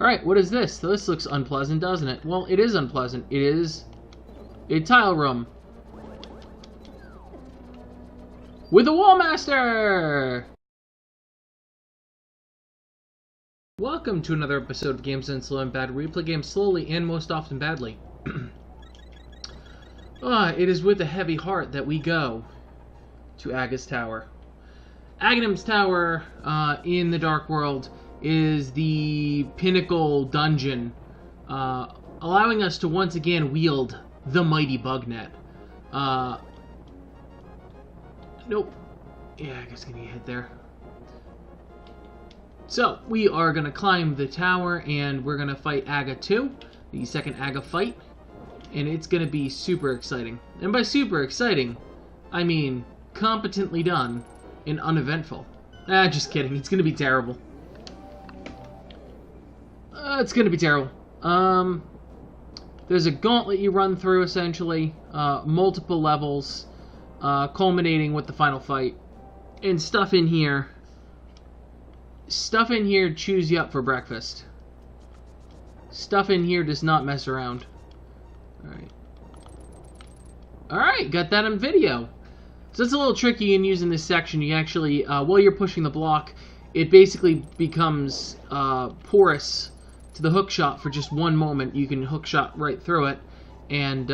Alright, what is this? So this looks unpleasant, doesn't it? Well, it is unpleasant. It is a tile room. With a Wallmaster! Welcome to another episode of Games Done Slow and Bad, where we play games slowly and most often badly. It is with a heavy heart that we go to Aga's Tower. Aghanim's Tower, in the Dark World, is the pinnacle dungeon, allowing us to once again wield the mighty bug net. Nope. Yeah, I guess I'm gonna get hit there. So, we are gonna climb the tower, and we're gonna fight Aga 2, the second Aga fight, and it's gonna be super exciting. And by super exciting, I mean competently done and uneventful. Just kidding. It's gonna be terrible. It's gonna be terrible. There's a gauntlet you run through, essentially, multiple levels, culminating with the final fight, and stuff in here chews you up for breakfast. Stuff in here does not mess around. Alright, got that on video. So it's a little tricky in using this section. You actually, while you're pushing the block, it basically becomes porous to the hook shot for just one moment. You can hook shot right through it, and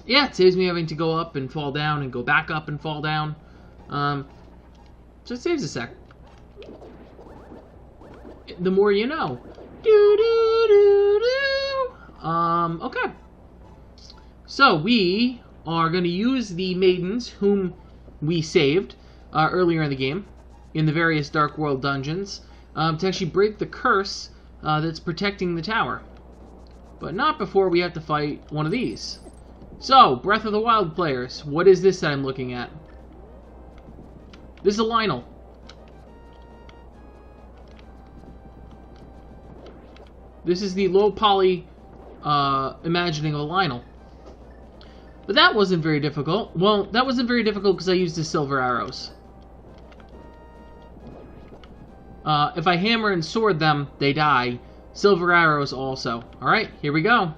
yeah, it saves me having to go up and fall down and go back up and fall down. So it saves a sec. The more you know. Okay. So we are going to use the maidens whom we saved earlier in the game in the various Dark World dungeons to actually break the curse that's protecting the tower. But not before we have to fight one of these. So, Breath of the Wild players, what is this that I'm looking at? This is a Lionel. This is the low poly imagining of a Lionel. But that wasn't very difficult. Well, that wasn't very difficult because I used the silver arrows. If I hammer and sword them, they die. Silver arrows also. Alright, here we go.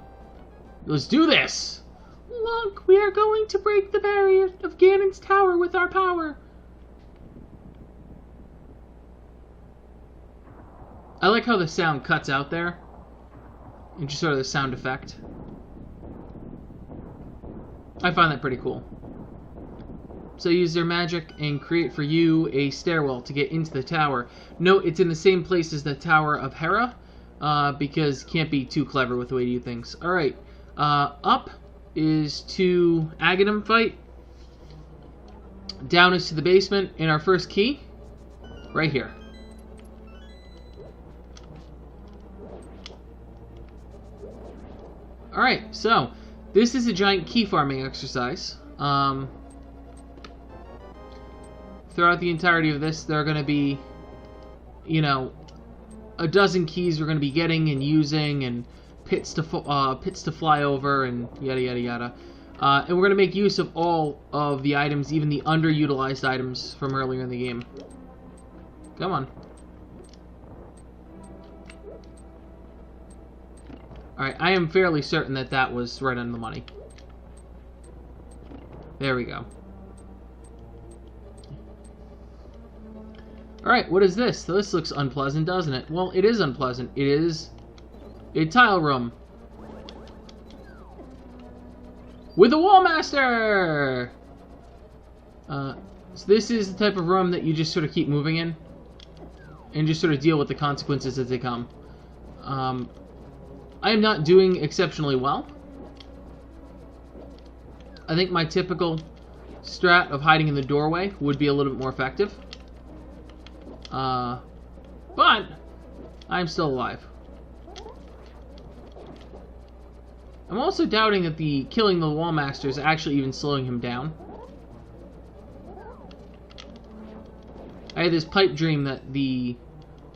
Let's do this! Look, we are going to break the barrier of Gannon's tower with our power. I like how the sound cuts out there. And just sort of the sound effect. I find that pretty cool. So use their magic and create for you a stairwell to get into the tower. Note it's in the same place as the Tower of Hera, because can't be too clever with the way you do things. Alright, up is to Aghanim fight. Down is to the basement, and our first key, right here. Alright, so this is a giant key farming exercise. Throughout the entirety of this, there are going to be, you know, a dozen keys we're going to be getting and using, and pits to fly over, and yada yada yada. And we're going to make use of all of the items, even the underutilized items from earlier in the game. Come on. Alright, I am fairly certain that that was right on the money. There we go. Alright, what is this? So this looks unpleasant, doesn't it? Well, it is unpleasant. It is a tile room. With a Wallmaster! So this is the type of room that you just sort of keep moving in. And just sort of deal with the consequences as they come. I am not doing exceptionally well. I think my typical strat of hiding in the doorway would be a little bit more effective. But I'm still alive. I'm also doubting that the killing the Wallmaster is actually even slowing him down. I had this pipe dream that the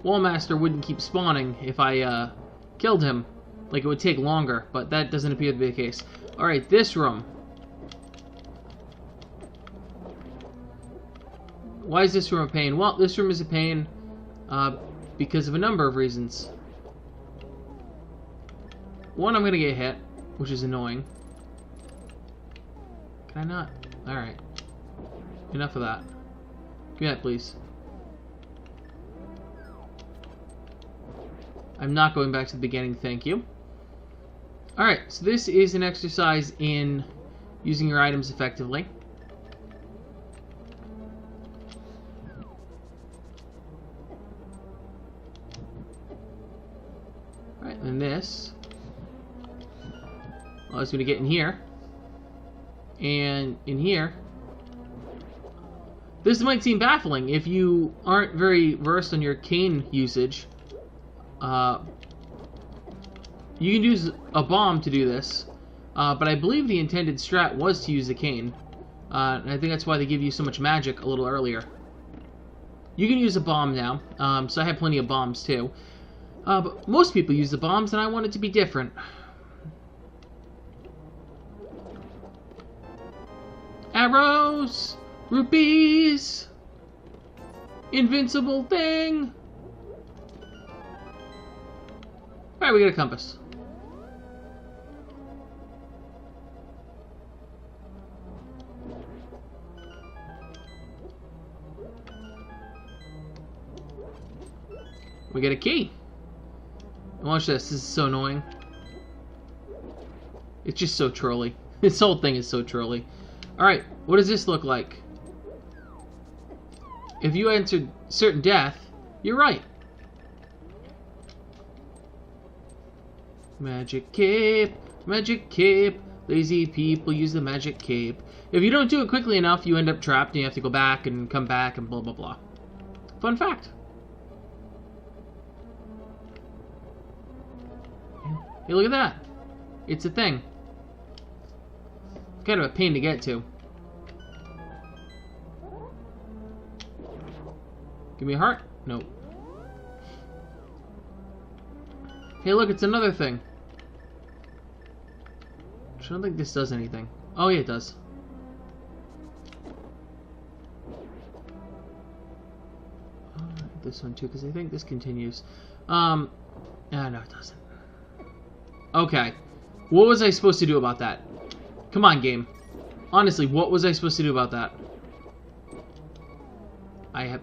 Wallmaster wouldn't keep spawning if I killed him. Like, it would take longer, but that doesn't appear to be the case. Alright, this room. Why is this room a pain? Well, this room is a pain because of a number of reasons. one, I'm gonna get hit, which is annoying. Can I not? Alright. Enough of that. Give me that, please. I'm not going back to the beginning, thank you. Alright, so this is an exercise in using your items effectively. Alright, and this allows me to get in here. And in here, this might seem baffling if you aren't very versed on your cane usage. You can use a bomb to do this, but I believe the intended strat was to use the cane. And I think that's why they give you so much magic a little earlier. You can use a bomb now, so I have plenty of bombs too. But most people use the bombs, and I want it to be different. Arrows! Rupees! Invincible thing! Alright, we got a compass. We get a key. Watch this. This is so annoying. It's just so trolly. This whole thing is so trolly. Alright, what does this look like? If you answered certain death, you're right. Magic cape, magic cape. Lazy people use the magic cape. If you don't do it quickly enough, you end up trapped and you have to go back and come back and blah blah blah. Fun fact. Hey, look at that. It's a thing. Kind of a pain to get to. Give me a heart? Nope. Hey, look, it's another thing. I don't think this does anything. Oh, yeah, it does. This one too, because I think this continues. No, it doesn't. Okay. What was I supposed to do about that? Come on, game. Honestly, what was I supposed to do about that? I have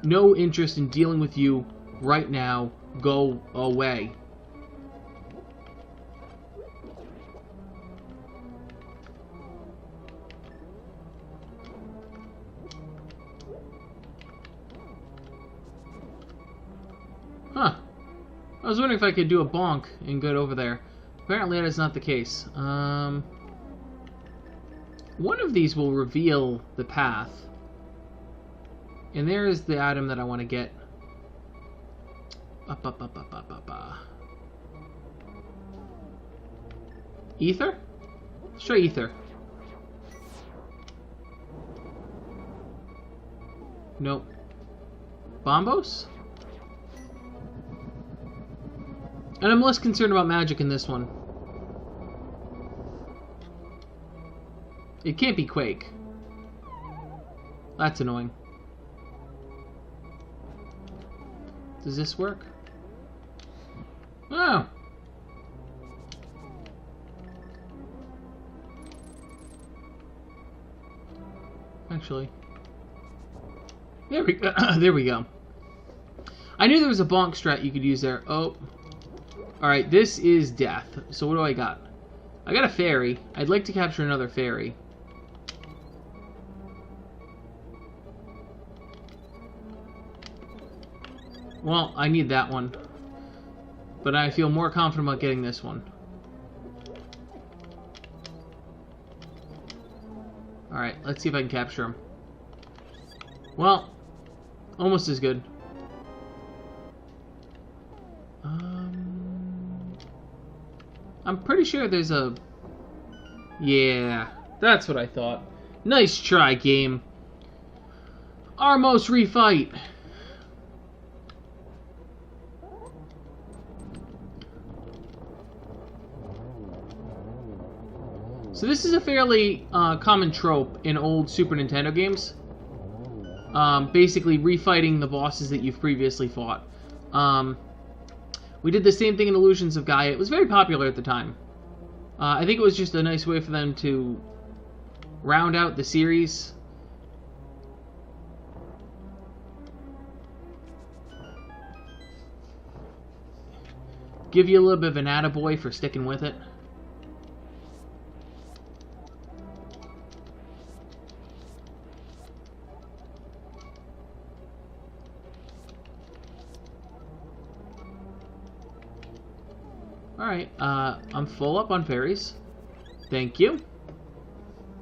no interest in dealing with you right now. Go away. Huh. I was wondering if I could do a bonk and get over there. Apparently that is not the case. One of these will reveal the path. And there is the item that I want to get. Ether? Let's try ether. Nope. Bombos? And I'm less concerned about magic in this one. It can't be Quake. That's annoying. Does this work? Oh! Actually. There we go. There we go. I knew there was a bonk strat you could use there. Oh. Alright, this is death. So what do I got? I got a fairy. I'd like to capture another fairy. Well, I need that one. But I feel more confident about getting this one. Alright, let's see if I can capture him. Well, almost as good. I'm pretty sure there's a... Yeah, that's what I thought. Nice try, game. Armos refight. So this is a fairly common trope in old Super Nintendo games. Basically refighting the bosses that you've previously fought. We did the same thing in Illusions of Gaia. It was very popular at the time. I think it was just a nice way for them to round out the series. Give you a little bit of an attaboy for sticking with it. Alright, I'm full up on fairies. Thank you.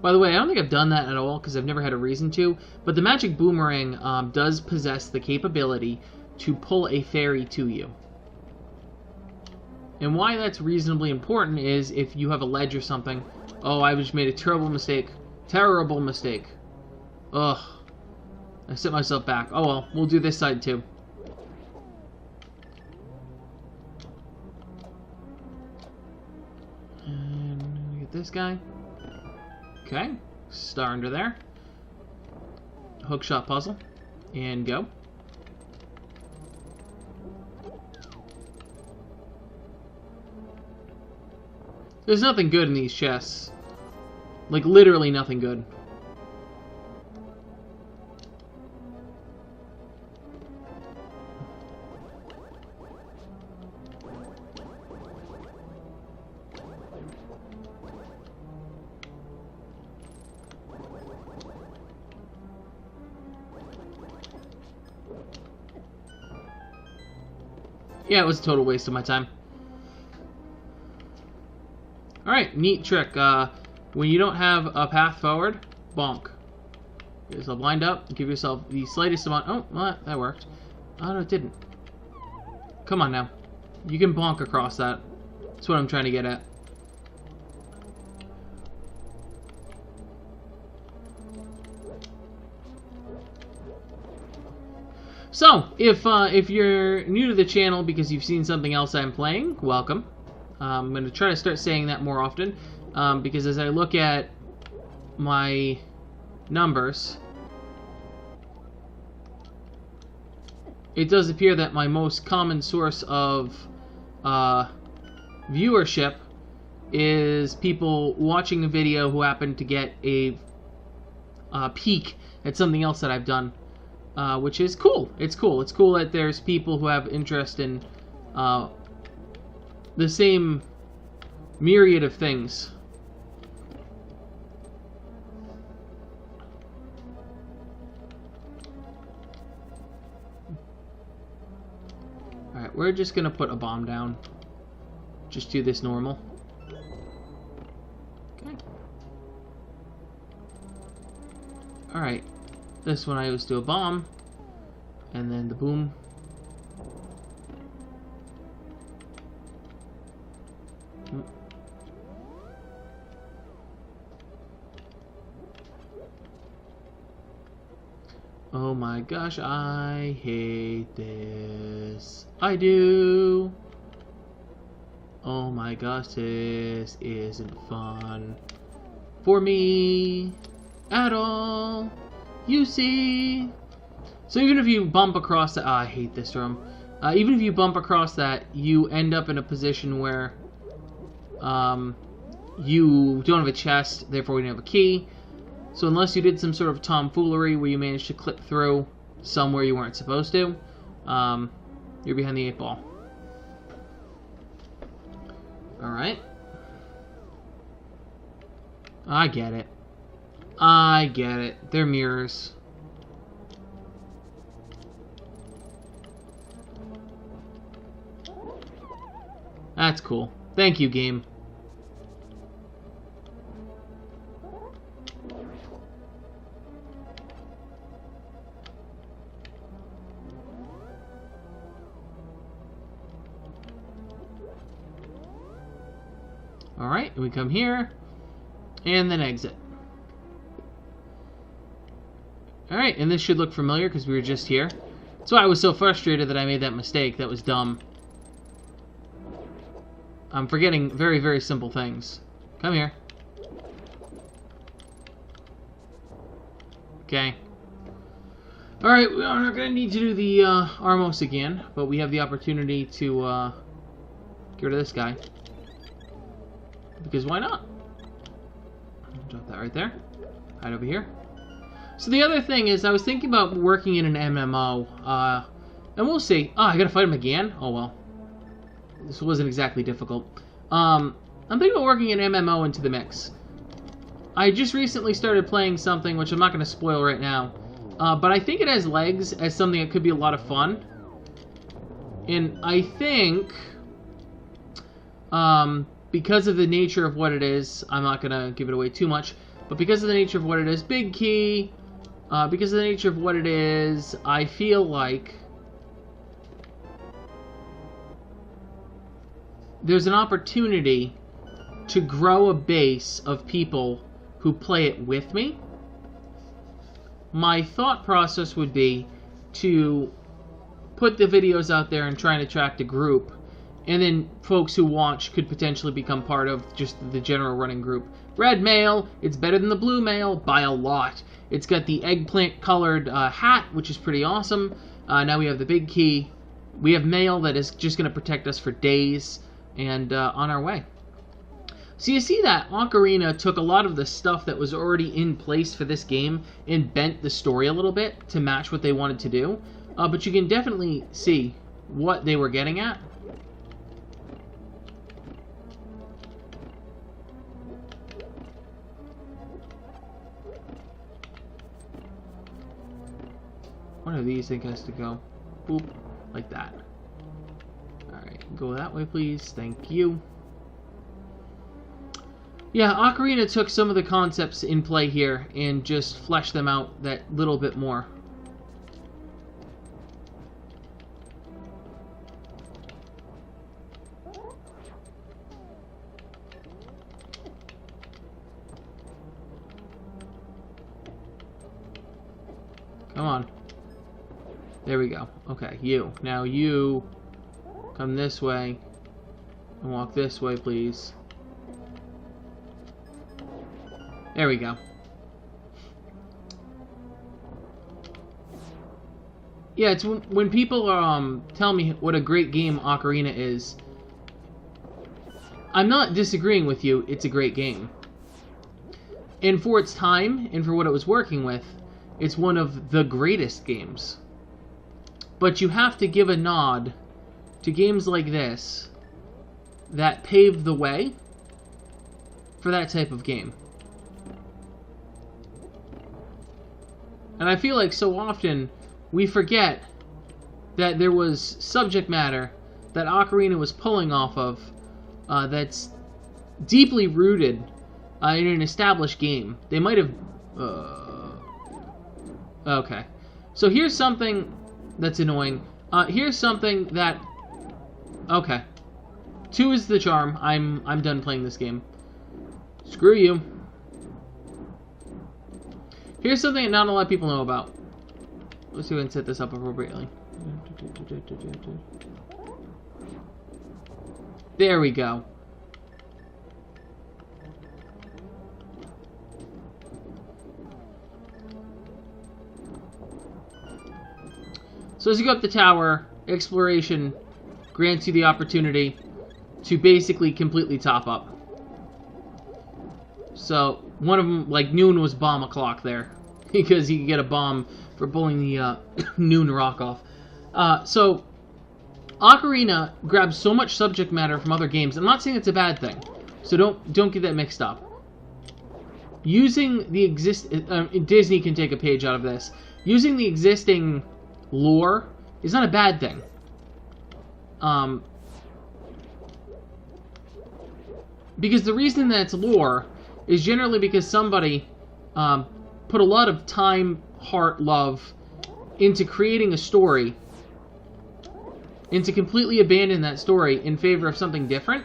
By the way, I don't think I've done that at all because I've never had a reason to, but the magic boomerang does possess the capability to pull a fairy to you. And why that's reasonably important is if you have a ledge or something. Oh, I just made a terrible mistake. Terrible mistake. Ugh. I set myself back. Oh well, we'll do this side too. And get this guy. Okay. Star under there. Hookshot puzzle. And go. There's nothing good in these chests. Like, literally nothing good. Yeah, it was a total waste of my time. Alright, neat trick. When you don't have a path forward, bonk. Get yourself lined up, give yourself the slightest amount... Oh, well, that worked. Oh, no, it didn't. Come on now. You can bonk across that. That's what I'm trying to get at. So, if you're new to the channel because you've seen something else I'm playing, welcome. I'm going to try to start saying that more often, because as I look at my numbers, it does appear that my most common source of viewership is people watching a video who happen to get a peek at something else that I've done, which is cool. It's cool. It's cool that there's people who have interest in the same myriad of things. Alright, we're just gonna put a bomb down. Just do this normal. Okay. Alright. This one I always do a bomb. And then the boom. Oh my gosh, I hate this. I do. Oh my gosh, this isn't fun for me at all. You see? So even if you bump across that... Oh, I hate this room. Even if you bump across that, you end up in a position where you don't have a chest, therefore you don't have a key. So unless you did some sort of tomfoolery where you managed to clip through somewhere you weren't supposed to, you're behind the 8 ball. Alright. I get it. I get it. They're mirrors. That's cool. Thank you, game. Alright, we come here, and then exit. Alright, and this should look familiar because we were just here. That's why I was so frustrated that I made that mistake. That was dumb. I'm forgetting very, very simple things. Come here. Okay. Alright, we are not going to need to do the Armos again, but we have the opportunity to Get rid of this guy. Because why not? Drop that right there. Right over here. So the other thing is, I was thinking about working in an MMO, and we'll see. Oh, I gotta fight him again? Oh well. This wasn't exactly difficult. I'm thinking about working an MMO into the mix. I just recently started playing something, which I'm not gonna spoil right now, but I think it has legs as something that could be a lot of fun. And I think, because of the nature of what it is, I'm not gonna give it away too much, but because of the nature of what it is, big key, because of the nature of what it is, I feel like there's an opportunity to grow a base of people who play it with me. My thought process would be to put the videos out there and try and attract a group, and then folks who watch could potentially become part of just the general running group. Red mail, it's better than the blue mail by a lot. It's got the eggplant colored hat, which is pretty awesome. Now we have the big key. We have mail that is just going to protect us for days, and on our way. So you see that Ocarina took a lot of the stuff that was already in place for this game and bent the story a little bit to match what they wanted to do. But you can definitely see what they were getting at. One of these things has to go. Boop. Like that. Alright, go that way, please. Thank you. Yeah, Ocarina took some of the concepts in play here and just fleshed them out that little bit more. Come on. There we go. Okay, you. Now you come this way and walk this way, please. There we go. Yeah, it's when people tell me what a great game Ocarina is, I'm not disagreeing with you. It's a great game. And for its time, and for what it was working with, it's one of the greatest games. But you have to give a nod to games like this that paved the way for that type of game. And I feel like so often we forget that there was subject matter that Ocarina was pulling off of that's deeply rooted in an established game. They might have... Okay. So here's something that's annoying. Here's something that... Okay. 2 is the charm. I'm done playing this game. Screw you. Here's something that not a lot of people know about. Let's see if we can set this up appropriately. There we go. So as you go up the tower, exploration grants you the opportunity to basically completely top up. So one of them, like noon, was bomb o'clock there, because you can get a bomb for pulling the noon rock off. So Ocarina grabs so much subject matter from other games. I'm not saying it's a bad thing, so don't get that mixed up. Using the Disney can take a page out of this. Using the existing lore is not a bad thing. Because the reason that it's lore is generally because somebody put a lot of time, heart, love into creating a story, and to completely abandon that story in favor of something different,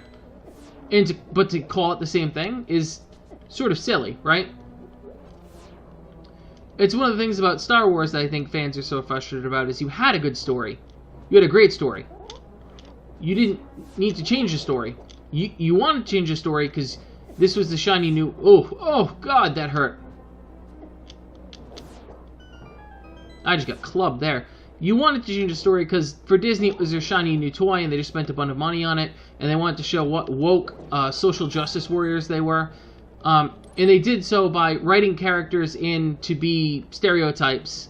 but to call it the same thing is sort of silly, right? It's one of the things about Star Wars that I think fans are so frustrated about, is you had a good story. You had a great story. You didn't need to change the story. You wanted to change the story because this was the shiny new... Oh, God, that hurt. I just got clubbed there. You wanted to change the story because for Disney it was their shiny new toy and they just spent a bunch of money on it, and they wanted to show what woke social justice warriors they were. And they did so by writing characters in to be stereotypes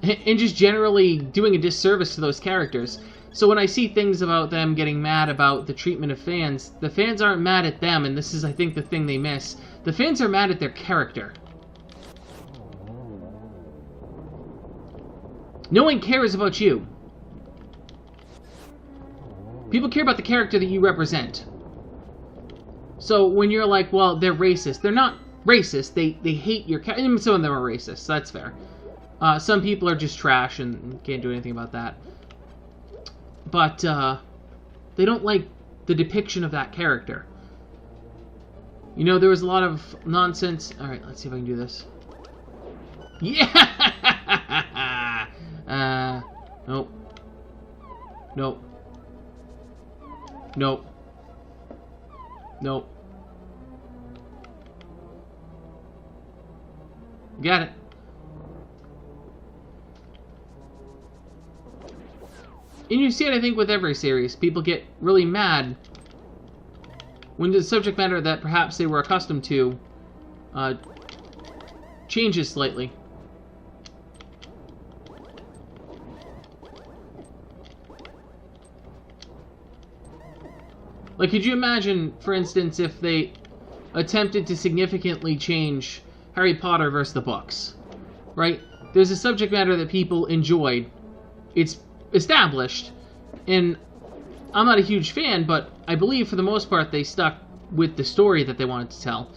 and just generally doing a disservice to those characters. So when I see things about them getting mad about the treatment of fans, the fans aren't mad at them, and this is, I think, the thing they miss. The fans are mad at their character. No one cares about you. People care about the character that you represent. So when you're like, well, they're racist. They're not racist. They hate your character. Some of them are racist, so that's fair. Some people are just trash and can't do anything about that. But they don't like the depiction of that character. You know, there was a lot of nonsense. Alright, let's see if I can do this. Yeah! Nope. Nope. Nope. Nope. Got it. And you see it, I think, with every series. People get really mad when the subject matter that perhaps they were accustomed to changes slightly. Like, could you imagine, for instance, if they attempted to significantly change Harry Potter versus the books, right? There's a subject matter that people enjoyed. It's established, and I'm not a huge fan, but I believe for the most part they stuck with the story that they wanted to tell.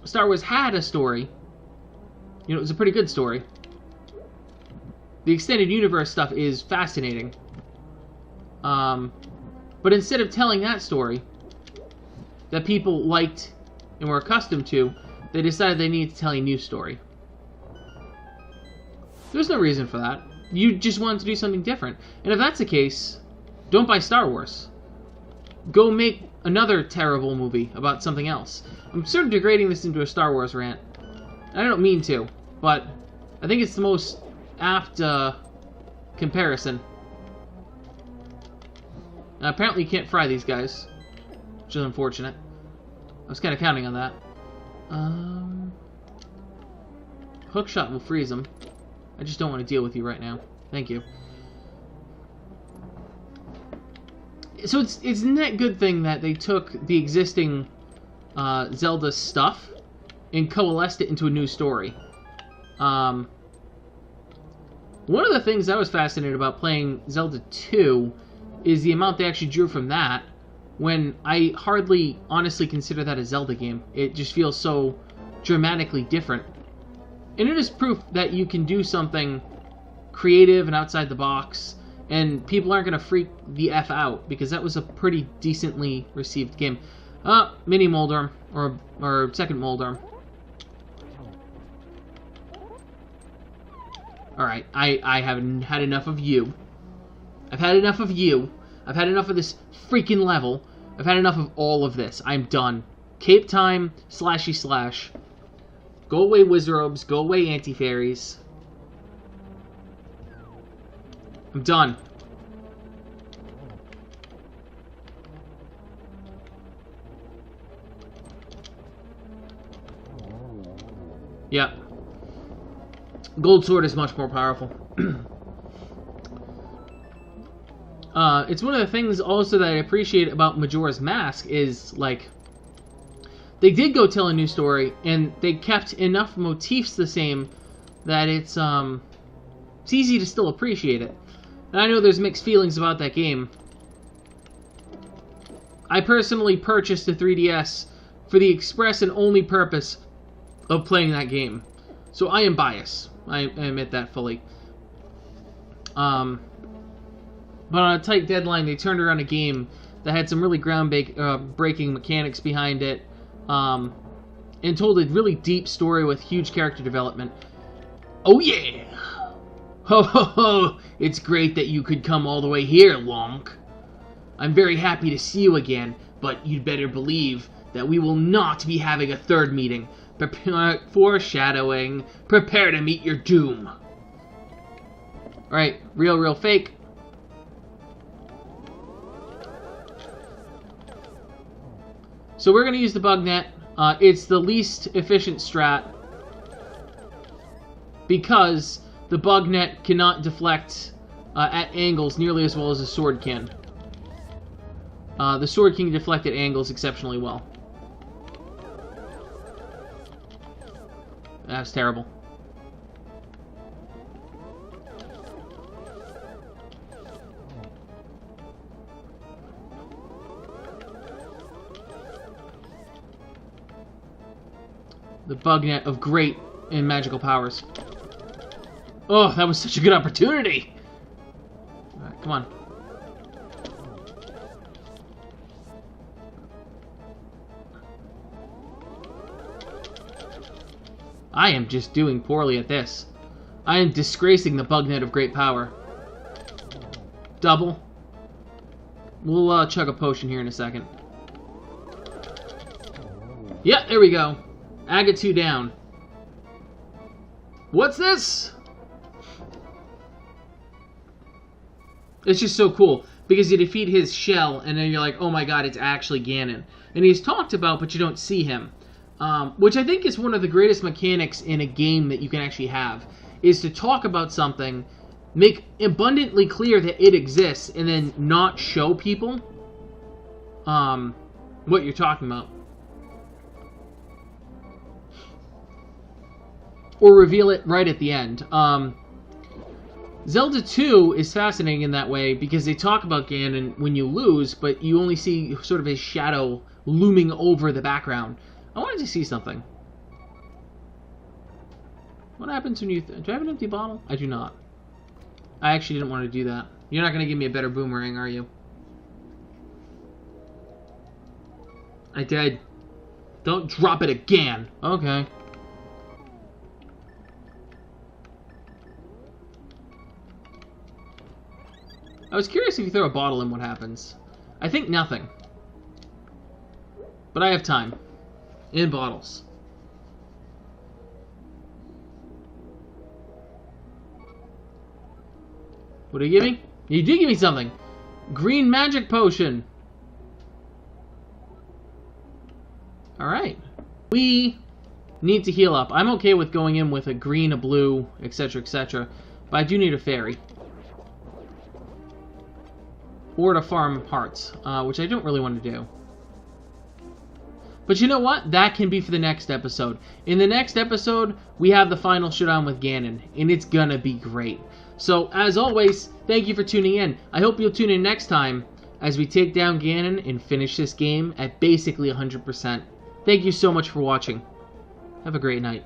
Star Wars had a story. You know, it was a pretty good story. The extended universe stuff is fascinating. But instead of telling that story that people liked and were accustomed to, they decided they needed to tell a new story. There's no reason for that. You just wanted to do something different. And if that's the case, don't buy Star Wars. Go make another terrible movie about something else. I'm sort of degrading this into a Star Wars rant. I don't mean to, but I think it's the most apt comparison. Apparently you can't fry these guys, which is unfortunate. I was kind of counting on that. Hookshot will freeze them. I just don't want to deal with you right now. Thank you. So it's a net good thing that they took the existing Zelda stuff and coalesced it into a new story. One of the things I was fascinated about playing Zelda 2 is the amount they actually drew from that, when I hardly honestly consider that a Zelda game. It just feels so dramatically different. And it is proof that you can do something creative and outside the box, and people aren't going to freak the F out, because that was a pretty decently received game. Mini Moldarm, or second Moldarm. Alright, I haven't had enough of you. I've had enough of you. I've had enough of this freaking level. I've had enough of all of this. I'm done. Cape time, slashy slash. Go away, Wizrobes. Go away, Anti-Fairies. I'm done. Yep. Gold Sword is much more powerful. It's one of the things also that I appreciate about Majora's Mask is, like, they did go tell a new story, and they kept enough motifs the same that it's easy to still appreciate it. And I know there's mixed feelings about that game. I personally purchased the 3DS for the express and only purpose of playing that game. So I am biased. I admit that fully. But on a tight deadline, they turned around a game that had some really groundbreaking mechanics behind it, and told a really deep story with huge character development. Oh yeah! Ho ho ho! It's great that you could come all the way here, Wonk. I'm very happy to see you again, but you'd better believe that we will not be having a third meeting. Foreshadowing. Prepare to meet your doom. Alright, real, fake. So we're going to use the bug net. It's the least efficient strat because the bug net cannot deflect at angles nearly as well as a sword can. The sword can deflect at angles exceptionally well. That's terrible. The bug net of great and magical powers. Oh, that was such a good opportunity! Alright, come on. I am just doing poorly at this. I am disgracing the bug net of great power. Double. We'll chug a potion here in a second. Yeah, there we go. Aga 2 down. What's this? It's just so cool, because you defeat his shell, and then you're like, oh my god, it's actually Gannon. And he's talked about, but you don't see him. Which I think is one of the greatest mechanics in a game that you can actually have, is to talk about something, make abundantly clear that it exists, and then not show people what you're talking about. Or reveal it right at the end. Zelda 2 is fascinating in that way because they talk about Ganon when you lose, but you only see sort of his shadow looming over the background. I wanted to see something. What happens when you... do I have an empty bottle? I do not. I actually didn't want to do that. You're not going to give me a better boomerang, are you? I did. Don't drop it again. Okay. I was curious if you throw a bottle in what happens. I think nothing. But I have time. In bottles. What did you give me? You did give me something. Green magic potion. Alright. We need to heal up. I'm okay with going in with a green, a blue, etc., etc. But I do need a fairy. Or to farm hearts, which I don't really want to do. But you know what? That can be for the next episode. In the next episode, we have the final showdown with Gannon, and it's gonna be great. So, as always, thank you for tuning in. I hope you'll tune in next time as we take down Gannon and finish this game at basically 100%. Thank you so much for watching. Have a great night.